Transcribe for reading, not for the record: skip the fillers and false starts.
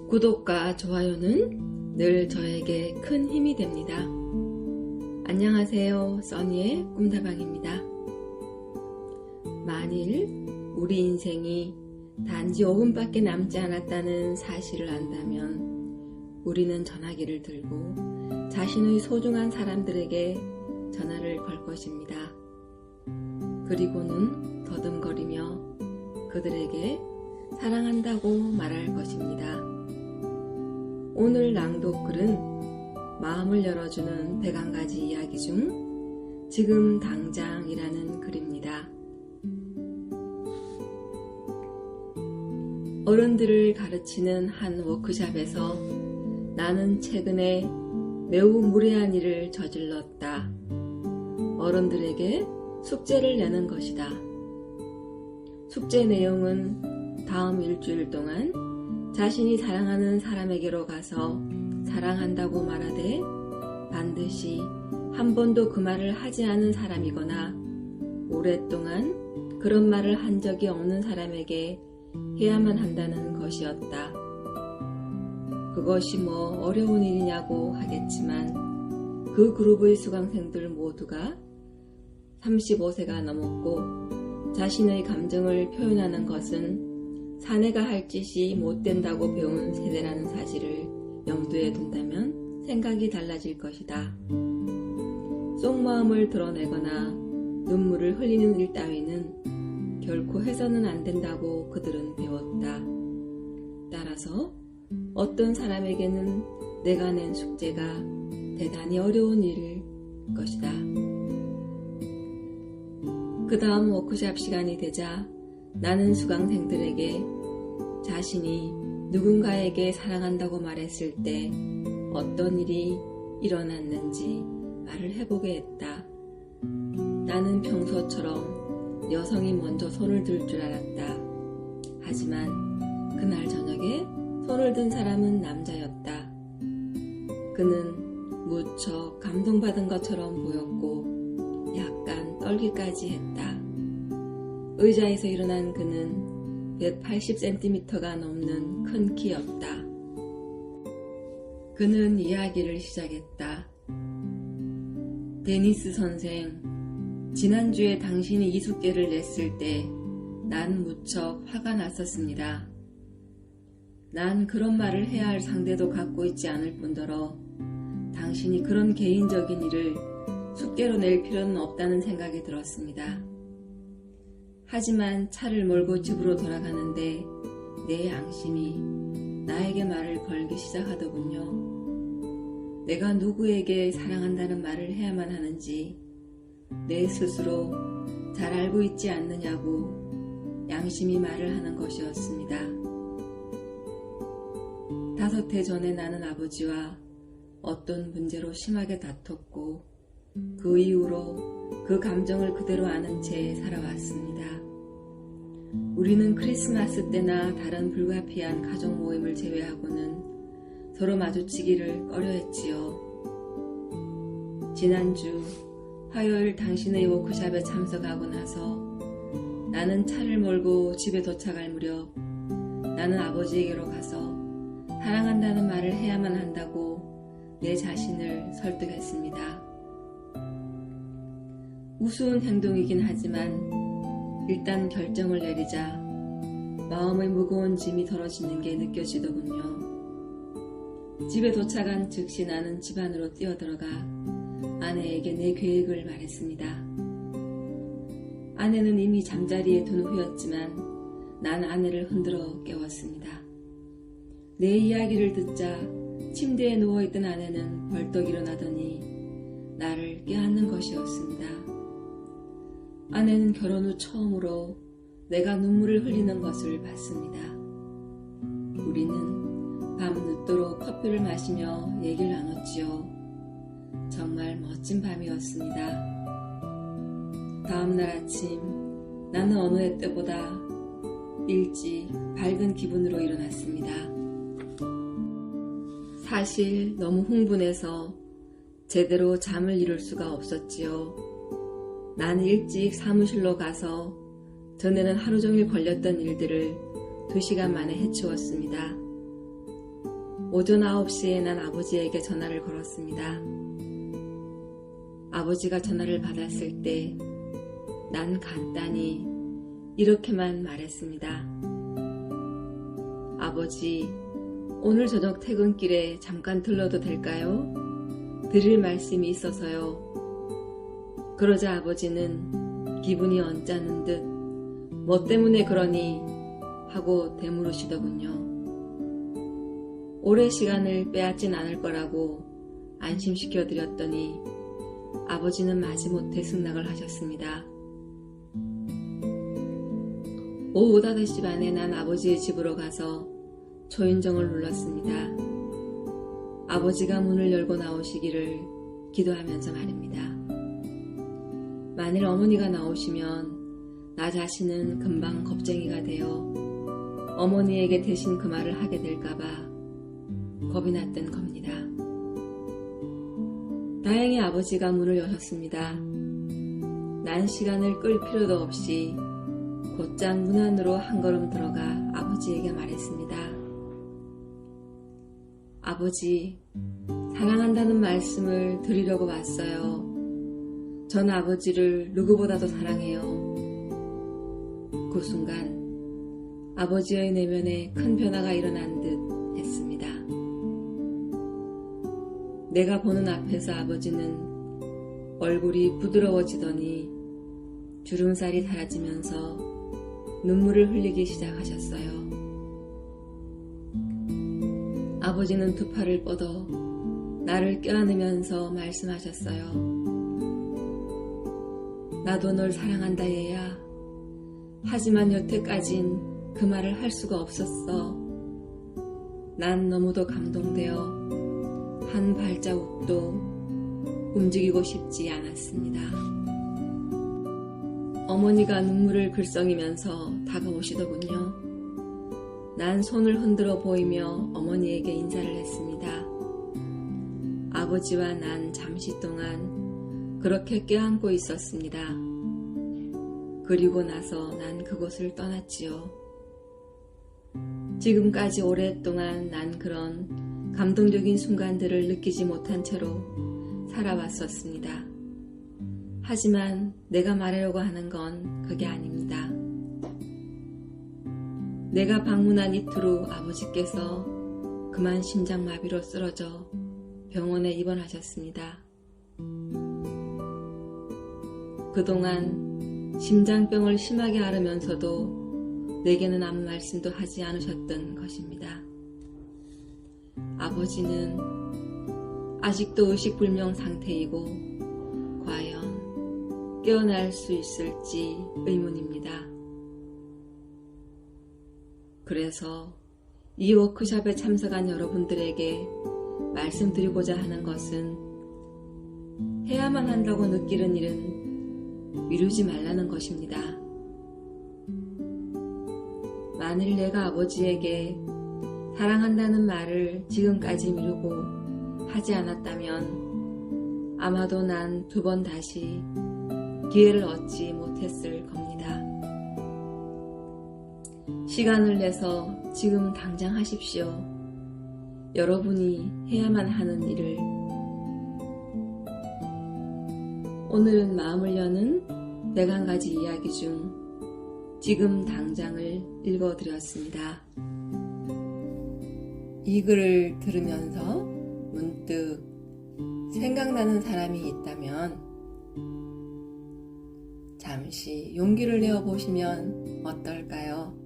구독과 좋아요는 늘 저에게 큰 힘이 됩니다. 안녕하세요. 써니의 꿈다방입니다. 만일 우리 인생이 단지 5분밖에 남지 않았다는 사실을 안다면 우리는 전화기를 들고 자신의 소중한 사람들에게 전화를 걸 것입니다. 그리고는 더듬거리며 그들에게 사랑한다고 말할 것입니다. 오늘 낭독글은 마음을 열어주는 101가지 이야기 중 지금 당장이라는 글입니다. 어른들을 가르치는 한 워크숍에서 나는 최근에 매우 무례한 일을 저질렀다. 어른들에게 숙제를 내는 것이다. 숙제 내용은 다음 일주일 동안 자신이 사랑하는 사람에게로 가서 사랑한다고 말하되 반드시 한 번도 그 말을 하지 않은 사람이거나 오랫동안 그런 말을 한 적이 없는 사람에게 해야만 한다는 것이었다. 그것이 뭐 어려운 일이냐고 하겠지만 그 그룹의 수강생들 모두가 35세가 넘었고 자신의 감정을 표현하는 것은 사내가 할 짓이 못된다고 배운 세대라는 사실을 염두에 둔다면 생각이 달라질 것이다. 속마음을 드러내거나 눈물을 흘리는 일 따위는 결코 해서는 안 된다고 그들은 배웠다. 따라서 어떤 사람에게는 내가 낸 숙제가 대단히 어려운 일일 것이다. 그 다음 워크숍 시간이 되자 나는 수강생들에게 자신이 누군가에게 사랑한다고 말했을 때 어떤 일이 일어났는지 말을 해보게 했다. 나는 평소처럼 여성이 먼저 손을 들 줄 알았다. 하지만 그날 저녁에 손을 든 사람은 남자였다. 그는 무척 감동받은 것처럼 보였고 약간 떨기까지 했다. 의자에서 일어난 그는 180cm가 넘는 큰 키였다. 그는 이야기를 시작했다. 데니스 선생, 지난주에 당신이 이 숙제를 냈을 때 난 무척 화가 났었습니다. 난 그런 말을 해야 할 상대도 갖고 있지 않을 뿐더러 당신이 그런 개인적인 일을 숙제로 낼 필요는 없다는 생각이 들었습니다. 하지만 차를 몰고 집으로 돌아가는데 내 양심이 나에게 말을 걸기 시작하더군요. 내가 누구에게 사랑한다는 말을 해야만 하는지 내 스스로 잘 알고 있지 않느냐고 양심이 말을 하는 것이었습니다. 5해 전에 나는 아버지와 어떤 문제로 심하게 다퉜고 그 이후로 그 감정을 그대로 아는 채 살아왔습니다. 우리는 크리스마스 때나 다른 불가피한 가족 모임을 제외하고는 서로 마주치기를 꺼려했지요. 지난주 화요일 당신의 워크숍에 참석하고 나서 나는 차를 몰고 집에 도착할 무렵 나는 아버지에게로 가서 사랑한다는 말을 해야만 한다고 내 자신을 설득했습니다. 우스운 행동이긴 하지만 일단 결정을 내리자 마음의 무거운 짐이 덜어지는 게 느껴지더군요. 집에 도착한 즉시 나는 집 안으로 뛰어들어가 아내에게 내 계획을 말했습니다. 아내는 이미 잠자리에 든 후였지만 난 아내를 흔들어 깨웠습니다. 내 이야기를 듣자 침대에 누워있던 아내는 벌떡 일어나더니 나를 껴안는 것이었습니다. 아내는 결혼 후 처음으로 내가 눈물을 흘리는 것을 봤습니다. 우리는 밤 늦도록 커피를 마시며 얘기를 나눴지요. 정말 멋진 밤이었습니다. 다음날 아침 나는 어느 해 때보다 일찍 밝은 기분으로 일어났습니다. 사실 너무 흥분해서 제대로 잠을 이룰 수가 없었지요. 난 일찍 사무실로 가서 전에는 하루 종일 걸렸던 일들을 2시간 만에 해치웠습니다. 오전 9시에 난 아버지에게 전화를 걸었습니다. 아버지가 전화를 받았을 때 난 간단히 이렇게만 말했습니다. 아버지, 오늘 저녁 퇴근길에 잠깐 들러도 될까요? 드릴 말씀이 있어서요. 그러자 아버지는 기분이 언짢은 듯 뭐 때문에 그러니 하고 되물으시더군요. 오래 시간을 빼앗진 않을 거라고 안심시켜 드렸더니 아버지는 마지못해 승낙을 하셨습니다. 오후 5시 반에 난 아버지의 집으로 가서 초인종을 눌렀습니다. 아버지가 문을 열고 나오시기를 기도하면서 말입니다. 만일 어머니가 나오시면 나 자신은 금방 겁쟁이가 되어 어머니에게 대신 그 말을 하게 될까봐 겁이 났던 겁니다. 다행히 아버지가 문을 여셨습니다. 난 시간을 끌 필요도 없이 곧장 문 안으로 한 걸음 들어가 아버지에게 말했습니다. 아버지, 사랑한다는 말씀을 드리려고 왔어요. 전 아버지를 누구보다도 사랑해요. 그 순간 아버지의 내면에 큰 변화가 일어난 듯 했습니다. 내가 보는 앞에서 아버지는 얼굴이 부드러워지더니 주름살이 사라지면서 눈물을 흘리기 시작하셨어요. 아버지는 두 팔을 뻗어 나를 껴안으면서 말씀하셨어요. 나도 널 사랑한다 얘야. 하지만 여태까진 그 말을 할 수가 없었어. 난 너무도 감동되어 한 발자국도 움직이고 싶지 않았습니다. 어머니가 눈물을 글썽이면서 다가오시더군요. 난 손을 흔들어 보이며 어머니에게 인사를 했습니다. 아버지와 난 잠시 동안 그렇게 껴안고 있었습니다. 그리고 나서 난 그곳을 떠났지요. 지금까지 오랫동안 난 그런 감동적인 순간들을 느끼지 못한 채로 살아왔었습니다. 하지만 내가 말하려고 하는 건 그게 아닙니다. 내가 방문한 이틀 후 아버지께서 그만 심장마비로 쓰러져 병원에 입원하셨습니다. 그동안 심장병을 심하게 앓으면서도 내게는 아무 말씀도 하지 않으셨던 것입니다. 아버지는 아직도 의식불명 상태이고 과연 깨어날 수 있을지 의문입니다. 그래서 이 워크숍에 참석한 여러분들에게 말씀드리고자 하는 것은 해야만 한다고 느끼는 일은 미루지 말라는 것입니다. 만일 내가 아버지에게 사랑한다는 말을 지금까지 미루고 하지 않았다면 아마도 난 두 번 다시 기회를 얻지 못했을 겁니다. 시간을 내서 지금 당장 하십시오. 여러분이 해야만 하는 일을. 오늘은 마음을 여는 101가지 이야기 중 지금 당장을 읽어드렸습니다. 이 글을 들으면서 문득 생각나는 사람이 있다면 잠시 용기를 내어 보시면 어떨까요?